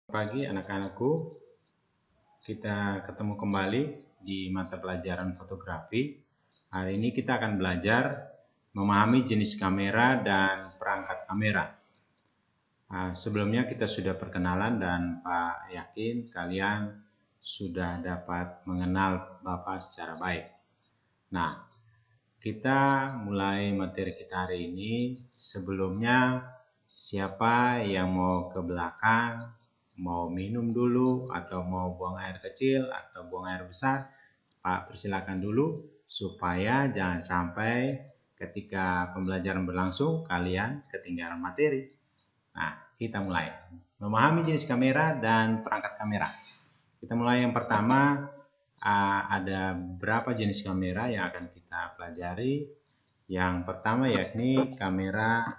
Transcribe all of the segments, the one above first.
Pagi anak-anakku, kita ketemu kembali di mata pelajaran fotografi. Hari ini kita akan belajar memahami jenis kamera dan perangkat kamera. Sebelumnya kita sudah perkenalan dan Pak yakin kalian sudah dapat mengenal Bapak secara baik. Nah, kita mulai materi kita hari ini. Sebelumnya, siapa yang mau ke belakang, mau minum dulu, atau mau buang air kecil, atau buang air besar, Pak persilakan dulu, supaya jangan sampai ketika pembelajaran berlangsung, kalian ketinggalan materi. Nah, kita mulai. Memahami jenis kamera dan perangkat kamera. Kita mulai yang pertama, ada berapa jenis kamera yang akan kita pelajari. Yang pertama yakni kamera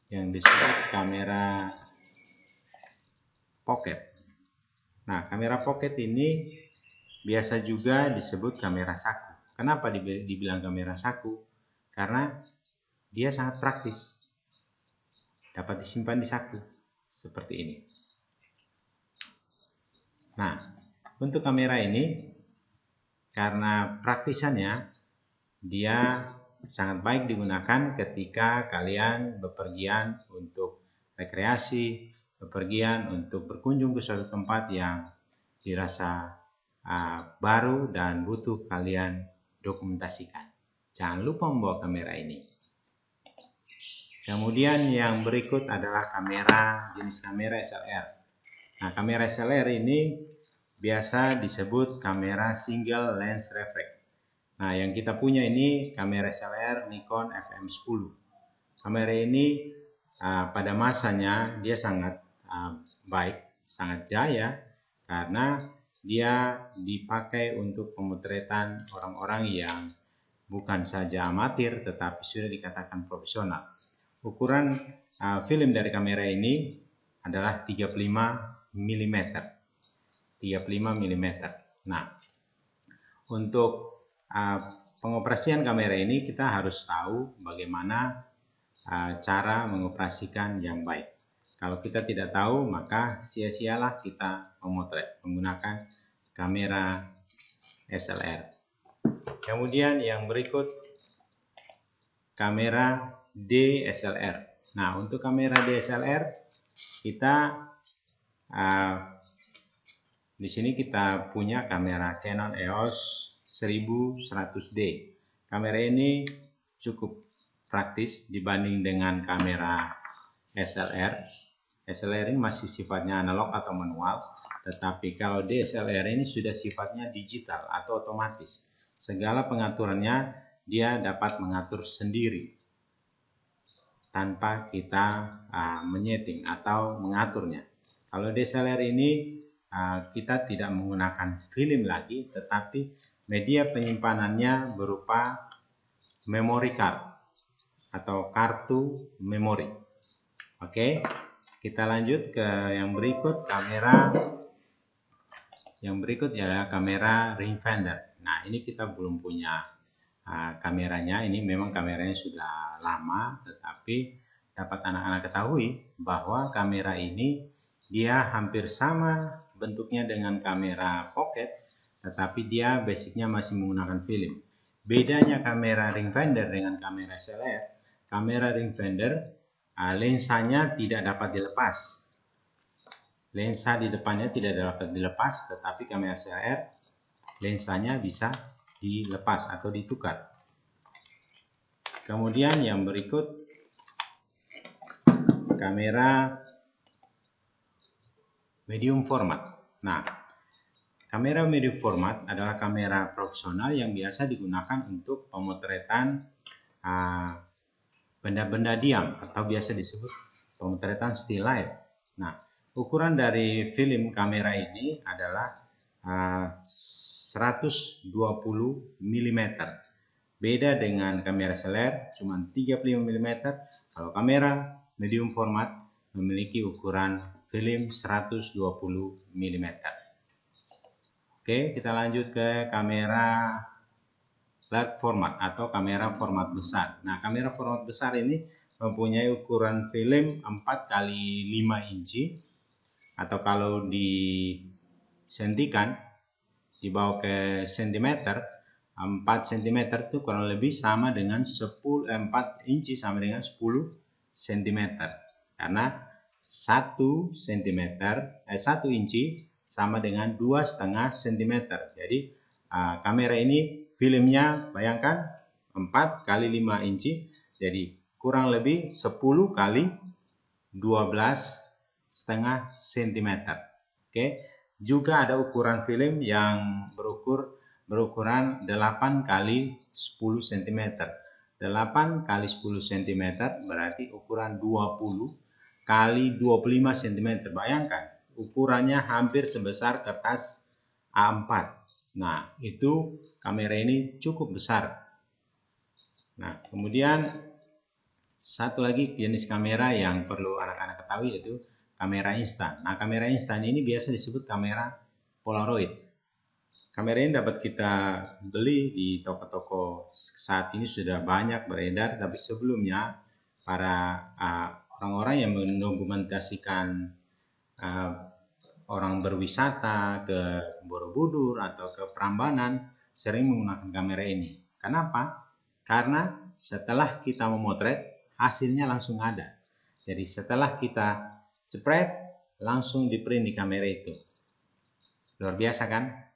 yang disebut kamera pocket. Nah, kamera pocket ini biasa juga disebut kamera saku. Kenapa dibilang kamera saku? Karena dia sangat praktis. Dapat disimpan di saku seperti ini. Nah, untuk kamera ini karena praktisannya dia sangat baik digunakan ketika kalian bepergian untuk rekreasi, bepergian untuk berkunjung ke suatu tempat yang dirasa baru dan butuh kalian dokumentasikan. Jangan lupa membawa kamera ini. Kemudian yang berikut adalah jenis kamera SLR. Nah, kamera SLR ini biasa disebut kamera single lens reflex. Nah, yang kita punya ini kamera SLR Nikon FM10. Kamera ini pada masanya dia sangat baik, sangat jaya karena dia dipakai untuk pemotretan orang-orang yang bukan saja amatir tetapi sudah dikatakan profesional. Ukuran film dari kamera ini adalah 35 mm. 35 mm. Nah, untuk pengoperasian kamera ini kita harus tahu bagaimana cara mengoperasikan yang baik. Kalau kita tidak tahu, maka sia-sialah kita memotret menggunakan kamera SLR. Kemudian yang berikut kamera DSLR. Nah, untuk kamera DSLR kita di sini kita punya kamera Canon EOS 1100D. Kamera ini cukup praktis dibanding dengan kamera SLR. SLR ini masih sifatnya analog atau manual, tetapi kalau DSLR ini sudah sifatnya digital atau otomatis. Segala pengaturannya dia dapat mengatur sendiri tanpa kita menyeting atau mengaturnya. Kalau DSLR ini kita tidak menggunakan film lagi, tetapi media penyimpanannya berupa memory card atau kartu memori. Oke, kita lanjut ke yang berikut. Yang berikut adalah kamera rangefinder. Nah, ini kita belum punya kameranya. Ini memang kameranya sudah lama, tetapi dapat anak-anak ketahui bahwa kamera ini dia hampir sama bentuknya dengan kamera pocket, tetapi dia basicnya masih menggunakan film. Bedanya kamera rangefinder dengan kamera SLR, kamera rangefinder lensanya tidak dapat dilepas. Lensa di depannya tidak dapat dilepas, tetapi kamera SLR lensanya bisa dilepas atau ditukar. Kemudian yang berikut kamera medium format. Nah, kamera medium format adalah kamera profesional yang biasa digunakan untuk pemotretan benda-benda diam atau biasa disebut pemotretan still life. Nah, ukuran dari film kamera ini adalah 120 mm. Beda dengan kamera SLR cuma 35 mm. Kalau kamera medium format memiliki ukuran film 120 mm. Oke, kita lanjut ke kamera large format atau kamera format besar. Nah, kamera format besar ini mempunyai ukuran film 4 x 5 inci atau kalau disentikan, dibawa ke sentimeter, 4 cm itu kurang lebih sama dengan 4 inci sama dengan 10 cm. Karena 1 inci sama dengan 2,5 cm. Jadi kamera ini filmnya bayangkan 4 kali 5 inci, jadi kurang lebih 10 kali 12,5 cm. Oke. Juga ada ukuran film yang berukuran 8 kali 10 cm. 8 kali 10 cm berarti ukuran 20 kali 25 cm. Bayangkan, ukurannya hampir sebesar kertas A4. Nah, itu kamera ini cukup besar. Nah, kemudian satu lagi jenis kamera yang perlu anak-anak ketahui yaitu kamera instan. Nah, kamera instan ini biasa disebut kamera Polaroid. Kamera ini dapat kita beli di toko-toko, saat ini sudah banyak beredar, tapi sebelumnya para orang-orang yang mendokumentasikan orang berwisata ke Borobudur atau ke Prambanan sering menggunakan kamera ini. Kenapa? Karena setelah kita memotret, hasilnya langsung ada. Jadi setelah kita jepret, langsung di print di kamera itu. Luar biasa kan?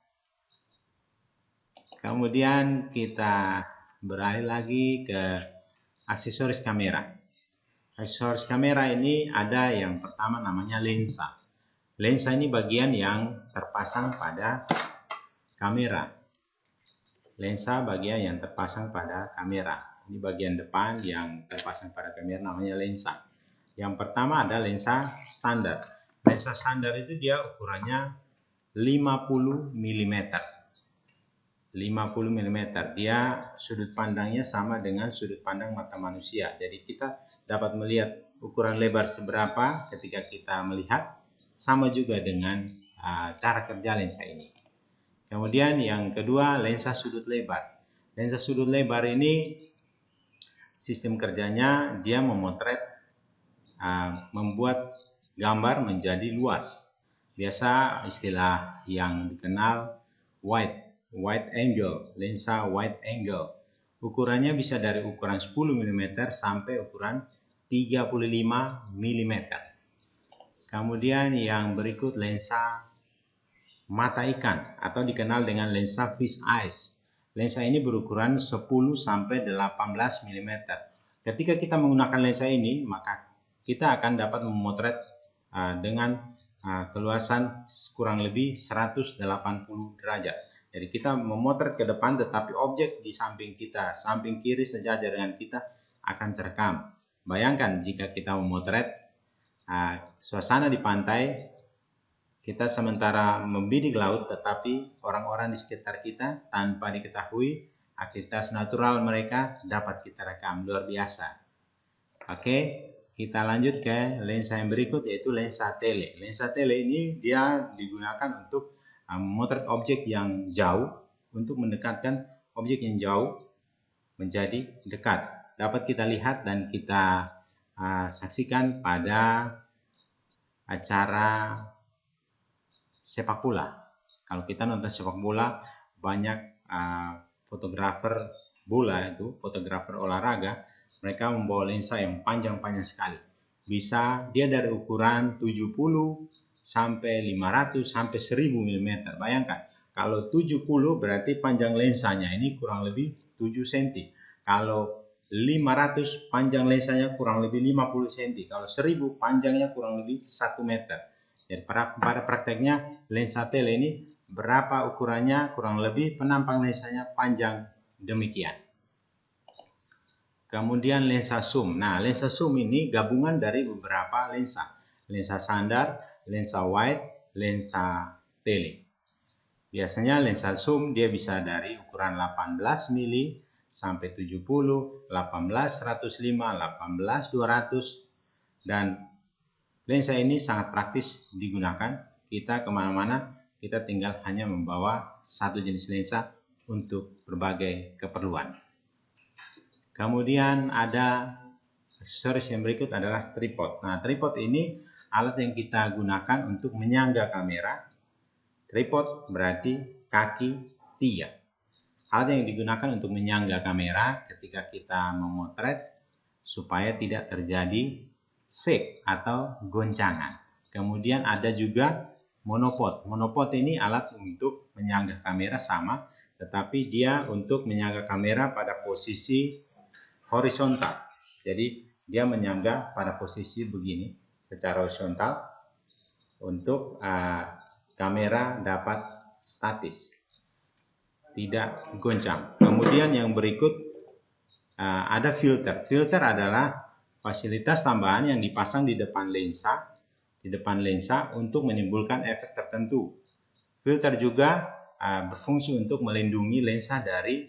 Kemudian kita beralih lagi ke aksesoris kamera. Aksesoris kamera ini ada yang pertama namanya lensa. Lensa ini bagian yang terpasang pada kamera. Lensa bagian yang terpasang pada kamera. Ini bagian depan yang terpasang pada kamera namanya lensa. Yang pertama ada lensa standar. Lensa standar itu dia ukurannya 50 mm. 50 mm. Dia sudut pandangnya sama dengan sudut pandang mata manusia. Jadi kita dapat melihat ukuran lebar seberapa ketika kita melihat, sama juga dengan cara kerja lensa ini. Kemudian yang kedua, lensa sudut lebar. Lensa sudut lebar ini sistem kerjanya dia memotret, membuat gambar menjadi luas. Biasa istilah yang dikenal wide angle, lensa wide angle. Ukurannya bisa dari ukuran 10 mm sampai ukuran 35 mm. Kemudian yang berikut lensa mata ikan atau dikenal dengan lensa fish eyes. Lensa ini berukuran 10 sampai 18 mm. Ketika kita menggunakan lensa ini, maka kita akan dapat memotret dengan keluasan kurang lebih 180 derajat. Jadi kita memotret ke depan, tetapi objek di samping kita, samping kiri sejajar dengan kita akan terekam. Bayangkan jika kita memotret suasana di pantai, kita sementara membidik laut, tetapi orang-orang di sekitar kita tanpa diketahui aktivitas natural mereka dapat kita rekam. Luar biasa. Oke, kita lanjut ke lensa yang berikut yaitu lensa tele. Lensa tele ini dia digunakan untuk memotret objek yang jauh, untuk mendekatkan objek yang jauh menjadi dekat. Dapat kita lihat dan kita saksikan pada acara sepak bola. Kalau kita nonton sepak bola, banyak fotografer bola itu, fotografer olahraga, mereka membawa lensa yang panjang-panjang sekali. Bisa dia dari ukuran 70 sampai 500 sampai 1000 mm. Bayangkan, kalau 70 berarti panjang lensanya ini kurang lebih 7 cm. Kalau 500 panjang lensanya kurang lebih 50 cm. Kalau 1000 panjangnya kurang lebih 1 meter. Jadi pada prakteknya lensa tele ini berapa ukurannya, kurang lebih penampang lensanya panjang demikian. Kemudian lensa zoom. Nah, lensa zoom ini gabungan dari beberapa lensa. Lensa standar, lensa wide, lensa tele. Biasanya lensa zoom dia bisa dari ukuran 18 mm sampai 70, 18 105, 18 200, dan lensa ini sangat praktis digunakan. Kita kemana-mana, kita tinggal hanya membawa satu jenis lensa untuk berbagai keperluan. Kemudian ada aksesoris yang berikut adalah tripod. Nah, tripod ini alat yang kita gunakan untuk menyangga kamera. Tripod berarti kaki 3. Alat yang digunakan untuk menyangga kamera ketika kita memotret supaya tidak terjadi shake atau goncangan. Kemudian ada juga monopod. Monopod ini alat untuk menyangga kamera sama, tetapi dia untuk menyangga kamera pada posisi horizontal. Jadi dia menyangga pada posisi begini secara horizontal untuk kamera dapat statis, tidak goncang. Kemudian yang berikut ada filter. Filter adalah fasilitas tambahan yang dipasang di depan lensa untuk menimbulkan efek tertentu. Filter juga berfungsi untuk melindungi lensa dari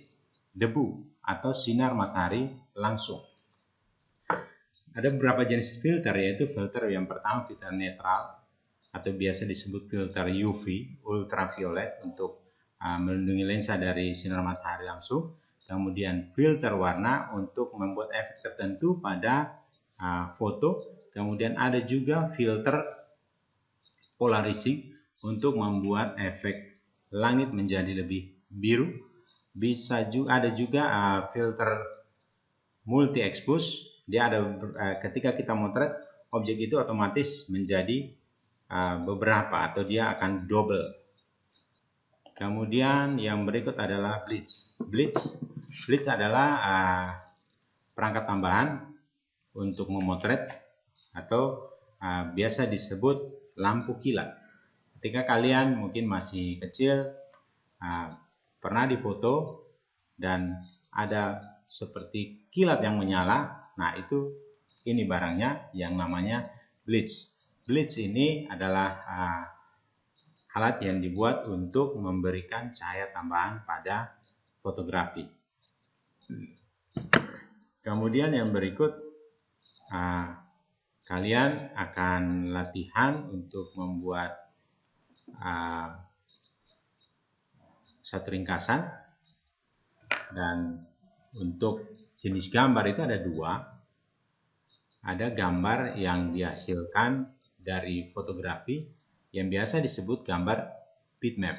debu atau sinar matahari langsung. Ada beberapa jenis filter, yaitu filter yang pertama filter netral atau biasa disebut filter UV, ultraviolet, untuk melindungi lensa dari sinar matahari langsung. Kemudian filter warna untuk membuat efek tertentu pada foto. Kemudian ada juga filter polarizing untuk membuat efek langit menjadi lebih biru. Bisa juga ada juga filter multi expose. Dia ada ketika kita motret objek itu otomatis menjadi beberapa atau dia akan double. Kemudian yang berikut adalah blitz. Blitz adalah perangkat tambahan untuk memotret atau biasa disebut lampu kilat. Ketika kalian mungkin masih kecil pernah difoto dan ada seperti kilat yang menyala, nah itu ini barangnya yang namanya blitz. Blitz ini adalah alat yang dibuat untuk memberikan cahaya tambahan pada fotografi. Kemudian yang berikut, kalian akan latihan untuk membuat satu ringkasan, dan untuk jenis gambar itu ada dua. Ada gambar yang dihasilkan dari fotografi yang biasa disebut gambar bitmap.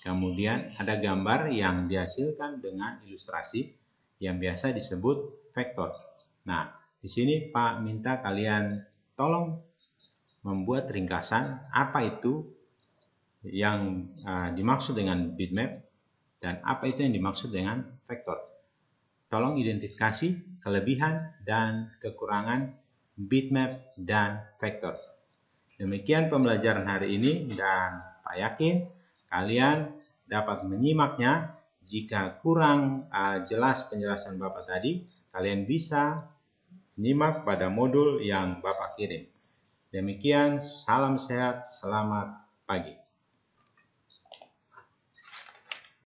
Kemudian ada gambar yang dihasilkan dengan ilustrasi yang biasa disebut vektor. Nah, di sini Pak minta kalian tolong membuat ringkasan apa itu yang dimaksud dengan bitmap dan apa itu yang dimaksud dengan vektor. Tolong identifikasi kelebihan dan kekurangan bitmap dan vektor. Demikian pembelajaran hari ini, dan Pak yakin kalian dapat menyimaknya. Jika kurang jelas penjelasan Bapak tadi, kalian bisa menyimak pada modul yang Bapak kirim. Demikian, salam sehat, selamat pagi.